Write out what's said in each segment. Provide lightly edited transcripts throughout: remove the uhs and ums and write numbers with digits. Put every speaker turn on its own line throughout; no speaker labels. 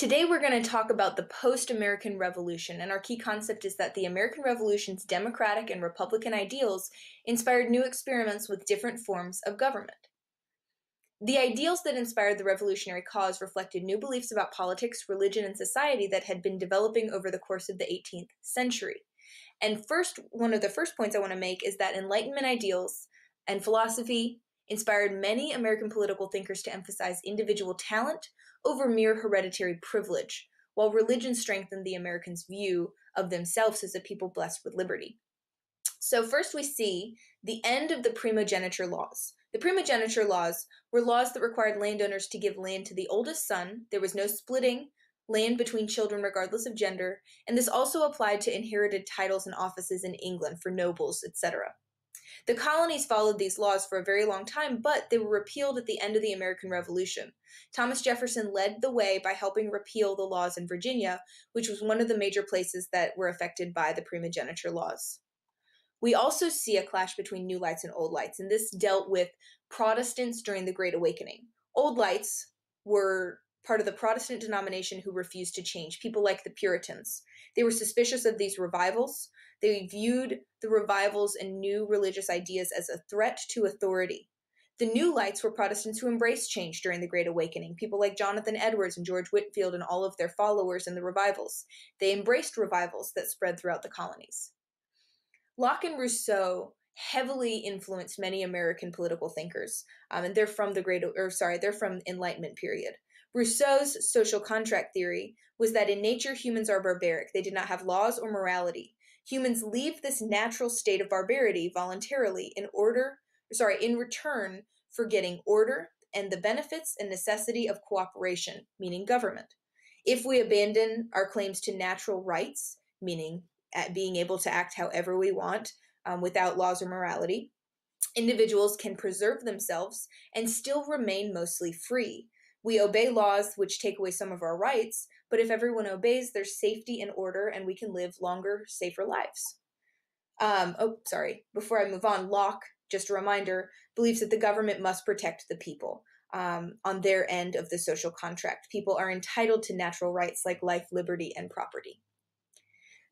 Today we're going to talk about the post-American Revolution, and our key concept is that the American Revolution's democratic and republican ideals inspired new experiments with different forms of government. The ideals that inspired the revolutionary cause reflected new beliefs about politics, religion, and society that had been developing over the course of the 18th century. And one of the first points I want to make is that Enlightenment ideals and philosophy inspired many American political thinkers to emphasize individual talent over mere hereditary privilege, while religion strengthened the Americans' view of themselves as a people blessed with liberty. So first we see the end of the primogeniture laws. The primogeniture laws were laws that required landowners to give land to the oldest son. There was no splitting land between children regardless of gender, and this also applied to inherited titles and offices in England for nobles, etc. The colonies followed these laws for a very long time, but they were repealed at the end of the American Revolution. Thomas Jefferson led the way by helping repeal the laws in Virginia, which was one of the major places that were affected by the primogeniture laws. We also see a clash between New Lights and Old Lights, and this dealt with Protestants during the Great Awakening. Old Lights were part of the Protestant denomination who refused to change, people like the Puritans. They were suspicious of these revivals. They viewed the revivals and new religious ideas as a threat to authority. The New Lights were Protestants who embraced change during the Great Awakening, people like Jonathan Edwards and George Whitefield and all of their followers in the revivals. They embraced revivals that spread throughout the colonies. Locke and Rousseau heavily influenced many American political thinkers, and they're from they're from Enlightenment period. Rousseau's social contract theory was that in nature humans are barbaric. They did not have laws or morality. Humans leave this natural state of barbarity voluntarily in return for getting order and the benefits and necessity of cooperation, meaning government. If we abandon our claims to natural rights, meaning at being able to act however we want without laws or morality, individuals can preserve themselves and still remain mostly free. We obey laws which take away some of our rights, but if everyone obeys, there's safety and order, and we can live longer, safer lives. Before I move on, Locke, just a reminder, believes that the government must protect the people on their end of the social contract. People are entitled to natural rights like life, liberty, and property.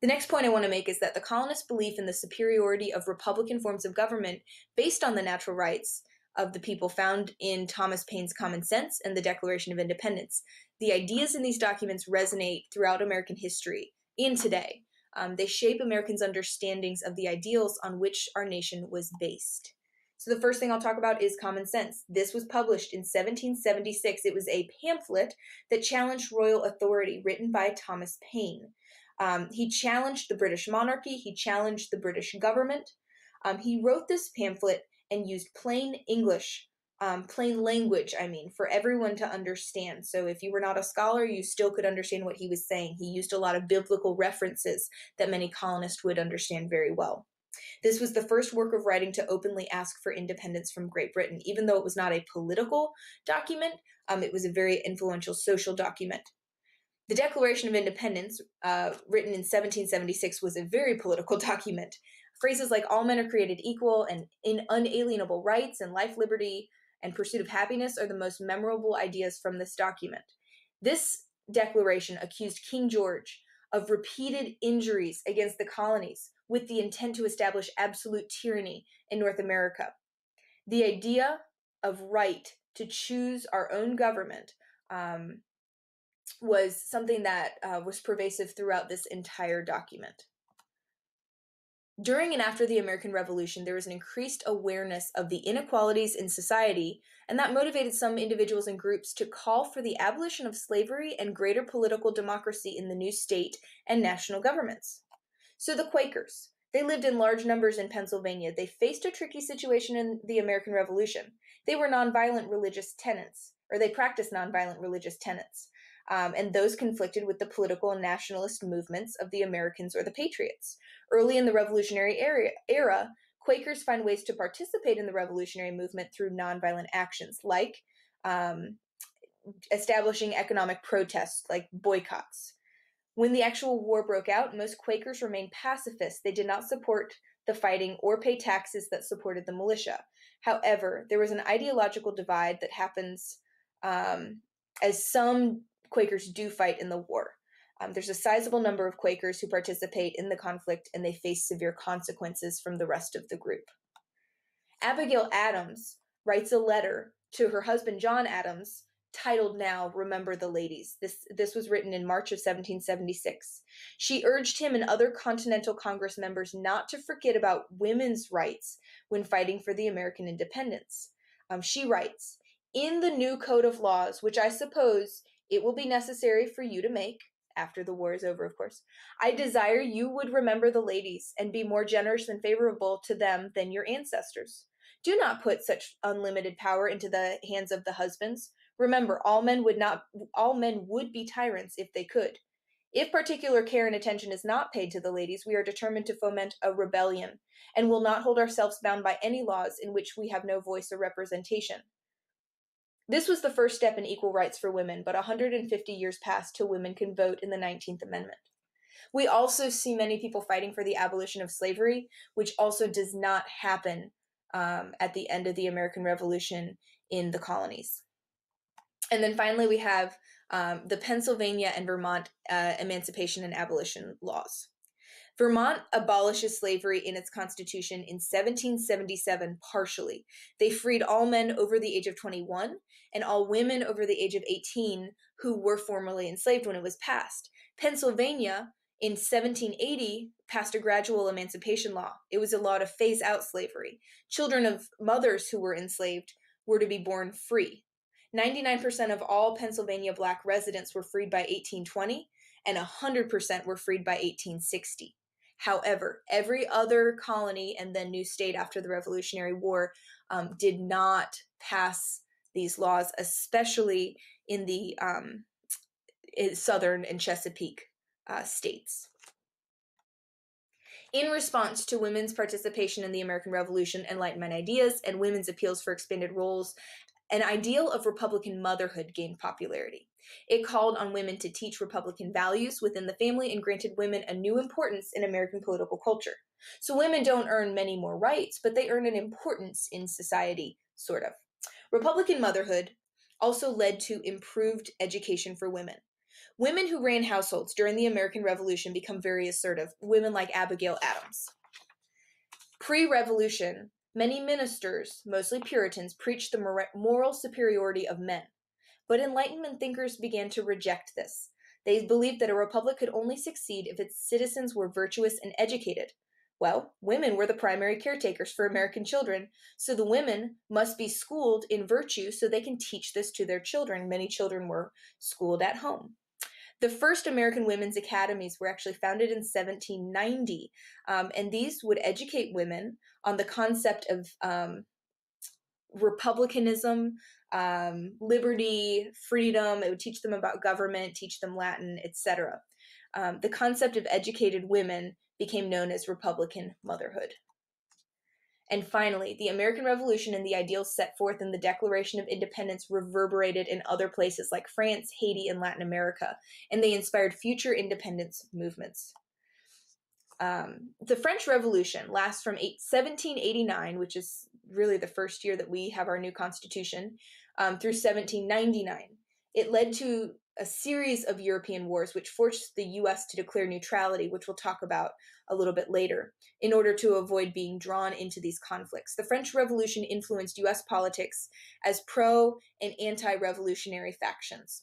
The next point I want to make is that the colonists' belief in the superiority of republican forms of government based on the natural rights of the people found in Thomas Paine's Common Sense and the Declaration of Independence. The ideas in these documents resonate throughout American history and today. They shape Americans' understandings of the ideals on which our nation was based. So the first thing I'll talk about is Common Sense. This was published in 1776. It was a pamphlet that challenged royal authority written by Thomas Paine. He challenged the British monarchy. He challenged the British government. He wrote this pamphlet and used plain language, for everyone to understand. So if you were not a scholar, you still could understand what he was saying. He used a lot of biblical references that many colonists would understand very well. This was the first work of writing to openly ask for independence from Great Britain. Even though it was not a political document, it was a very influential social document. The Declaration of Independence, written in 1776, was a very political document. Phrases like all men are created equal and in unalienable rights and life, liberty, and pursuit of happiness are the most memorable ideas from this document. This declaration accused King George of repeated injuries against the colonies with the intent to establish absolute tyranny in North America. The idea of right to choose our own government was something that was pervasive throughout this entire document. During and after the American Revolution, there was an increased awareness of the inequalities in society, and that motivated some individuals and groups to call for the abolition of slavery and greater political democracy in the new state and national governments. So the Quakers, they lived in large numbers in Pennsylvania. They faced a tricky situation in the American Revolution. They were nonviolent religious tenets, or they practiced nonviolent religious tenets. And those conflicted with the political and nationalist movements of the Americans or the Patriots. Early in the Revolutionary era, Quakers find ways to participate in the revolutionary movement through nonviolent actions, like establishing economic protests, like boycotts. When the actual war broke out, most Quakers remained pacifists. They did not support the fighting or pay taxes that supported the militia. However, there was an ideological divide that happens as some Quakers do fight in the war. There's a sizable number of Quakers who participate in the conflict, and they face severe consequences from the rest of the group. Abigail Adams writes a letter to her husband John Adams titled now Remember the Ladies. This was written in March of 1776. She urged him and other Continental Congress members not to forget about women's rights when fighting for the American independence. She writes, "In the new code of laws, which I suppose it will be necessary for you to make, after the war is over, of course, I desire you would remember the ladies and be more generous and favorable to them than your ancestors. Do not put such unlimited power into the hands of the husbands. Remember, all men would be tyrants if they could. If particular care and attention is not paid to the ladies, we are determined to foment a rebellion, and will not hold ourselves bound by any laws in which we have no voice or representation." This was the first step in equal rights for women, but 150 years passed till women can vote in the 19th Amendment. We also see many people fighting for the abolition of slavery, which also does not happen at the end of the American Revolution in the colonies. And then finally, we have the Pennsylvania and Vermont emancipation and abolition laws. Vermont abolishes slavery in its constitution in 1777 partially. They freed all men over the age of 21 and all women over the age of 18 who were formerly enslaved when it was passed. Pennsylvania in 1780 passed a gradual emancipation law. It was a law to phase out slavery. Children of mothers who were enslaved were to be born free. 99% of all Pennsylvania Black residents were freed by 1820, and 100% were freed by 1860. However, every other colony and then new state after the Revolutionary War did not pass these laws, especially in the Southern and Chesapeake states. In response to women's participation in the American Revolution, Enlightenment ideas, and women's appeals for expanded roles, an ideal of Republican motherhood gained popularity. It called on women to teach Republican values within the family and granted women a new importance in American political culture. So women don't earn many more rights, but they earn an importance in society, sort of. Republican motherhood also led to improved education for women. Women who ran households during the American Revolution become very assertive, women like Abigail Adams. Pre-Revolution, many ministers, mostly Puritans, preached the moral superiority of men. But Enlightenment thinkers began to reject this. They believed that a republic could only succeed if its citizens were virtuous and educated. Well, women were the primary caretakers for American children, so the women must be schooled in virtue so they can teach this to their children. Many children were schooled at home. The first American women's academies were actually founded in 1790, and these would educate women on the concept of republicanism, liberty, freedom. It would teach them about government, teach them Latin, etc. The concept of educated women became known as Republican motherhood. And finally, the American Revolution and the ideals set forth in the Declaration of Independence reverberated in other places like France, Haiti, and Latin America, and they inspired future independence movements. The French Revolution lasts from 1789, which is really the first year that we have our new constitution, through 1799. It led to a series of European wars, which forced the U.S. to declare neutrality, which we'll talk about a little bit later, in order to avoid being drawn into these conflicts. The French Revolution influenced U.S. politics as pro- and anti-revolutionary factions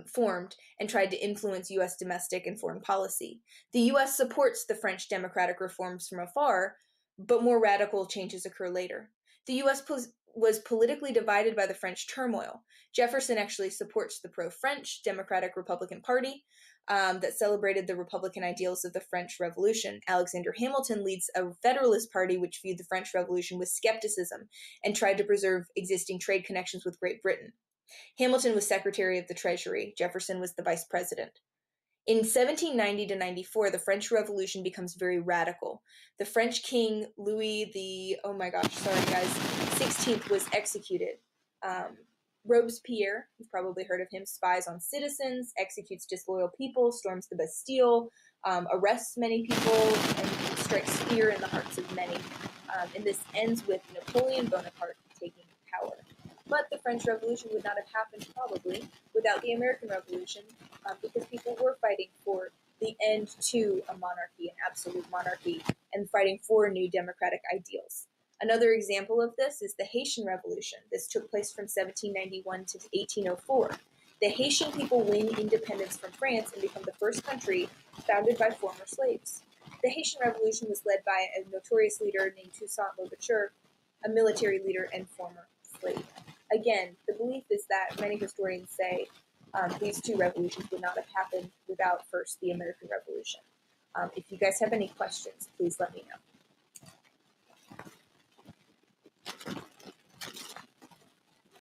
formed and tried to influence U.S. domestic and foreign policy. The U.S. supports the French democratic reforms from afar, but more radical changes occur later. The U.S. was politically divided by the French turmoil. Jefferson actually supports the pro-French Democratic Republican Party that celebrated the Republican ideals of the French Revolution. Alexander Hamilton leads a Federalist Party which viewed the French Revolution with skepticism and tried to preserve existing trade connections with Great Britain. Hamilton was Secretary of the Treasury. Jefferson was the Vice President. In 1790 to 94, the French Revolution becomes very radical. The French King Louis the, 16th was executed. Robespierre, you've probably heard of him, spies on citizens, executes disloyal people, storms the Bastille, arrests many people, and strikes fear in the hearts of many. And this ends with Napoleon Bonaparte taking power. But the French Revolution would not have happened, probably, without the American Revolution, because people were fighting for the end to a monarchy, an absolute monarchy, and fighting for new democratic ideals. Another example of this is the Haitian Revolution. This took place from 1791 to 1804. The Haitian people win independence from France and become the first country founded by former slaves. The Haitian Revolution was led by a notorious leader named Toussaint Louverture, a military leader and former slave. Again, the belief is that many historians say these two revolutions would not have happened without first the American Revolution. If you guys have any questions, please let me know.